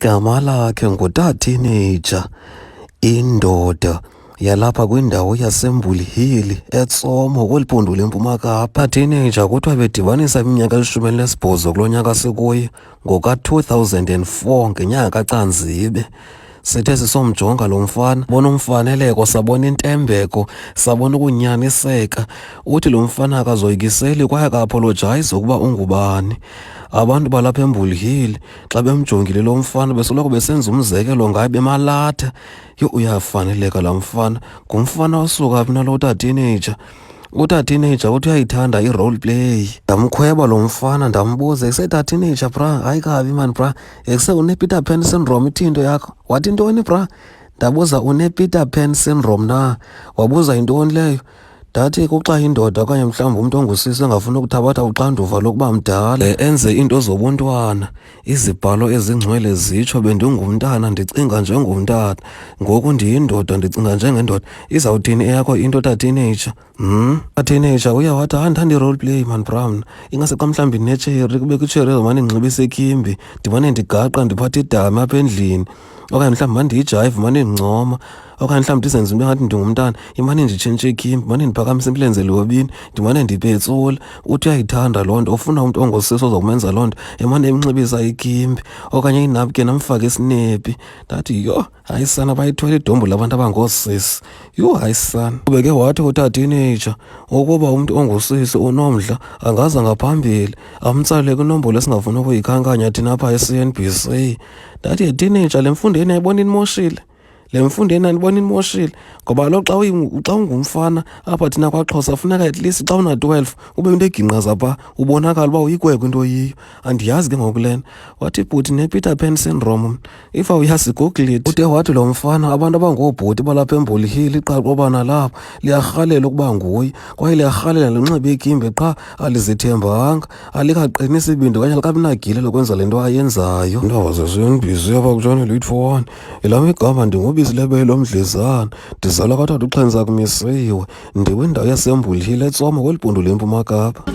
Igama lakhe nguTa-teenager, indoda yalapha kwindawo yaseMbulhili eTsomo kweliphondo leMpuma Kapa. Ta-teenager kuthiwa bedibanisa iminyaka eli-18 kulo nyaka sikuyo ngoka-2004 ngenyanga kaCanzibe. Sithe sisomjonga lo mfana, bona umfaneleko, sabona intembeko, sabona ukunyaniseka. Uthi lo mfana akazoyikiseli kwaye akaapolojayizi ukuba ungubani. Abantu balapha eMbulhili xa bemjongile lo mfana besoloko besenza umzekelo ngaye bemalatha. Yho, uyafaneleka la mfana. Ngumfana osuka phi nalo ta-teenager? UTA-teenager uthi uyayithanda i-role play. Ndamkhweba lo mfana ndambuza, ta-teenager bra, hayi kabi man bra, une-Peter Pan syndrome ithi into yakho? Wathi ntoni bra? Ndabuza, une-Peter Pan syndrome na? Wabuza yintoni leyo? Ndathi kuxa indoda okanye mhlawumbi umntu ongusisi engafuni ukuthabatha uxanduva lokuba mdala enze into zobuntwana, izibhalo ezingcwele zitsho bendingumntana ndicinga njengomntana, ngoku ndiyindoda ndicinga njengendoda. Izawuthini eyakho into ta-teenager? Ta-teenager uye wathi andithandi i-role play man bra mna. Ingase xa mhlawumbi ndinetsheri kubekho itsheri ezomane ndinxiba isekimbi, ndimane ndigaqa ndiphathe idami apha endlini, okanye mhlawumbi mane ndiyijayive mane ndincoma, okanye mhlawumbi ndizenze into engathi ndingumntana imane nditshintshe ikimbi, mane ndiphakamise imilenze lobini, ndimane ndipetsula. Uthi uyayithanda loo nto, ufuna umntu ongusisi ozokumenza loo nto emane emnxibisa ikimbi okanye inapukeni amfake isinepi. Ndathi yho, hayi sana, bayithwele idombo labantu abangoosisi. Yho, hayi sana. Ubeke wathi uTA-teenager ukuba umntu ongusisi unomdla angaza ngaphambili amtsalele kwinombolo esingafuni ukuyikhankanya thina apha e-CNBC. Ndathi teenager, le mfundo yena ayibona inimoshile. Le mfundo yena andibona inimoshile ngoba kaloku xa ungumfana apha thina kwaXhosa funeka at least xa una-12 ube into egingqaza phaa ubonakala uba uyikwekwe into yiyo. Andiyazi ke ngoku lena. Wathi bhuti ne-Peter Pan syndrome, if awuyasigoogle it. Ude wathi lo mfana abantu abangoobhuti balapha eMbulhili iqaqobana lapha liyarhalela ukuba nguye kwaye liyarhalela lunxibe ikimbi qha alizithembanga, alikaqini isibindi okanye alikabinagile lokwenza le nto ayenzayo. Indaba zase-NBC apha kutshone late for one. Elam igama ndingubisi lebele lomdlezana, ndizalwa kathathu uXhenza kumisiwe, ndikwindawo yaseMbulhili eTsomo kweliphondo leMpuma Kapa.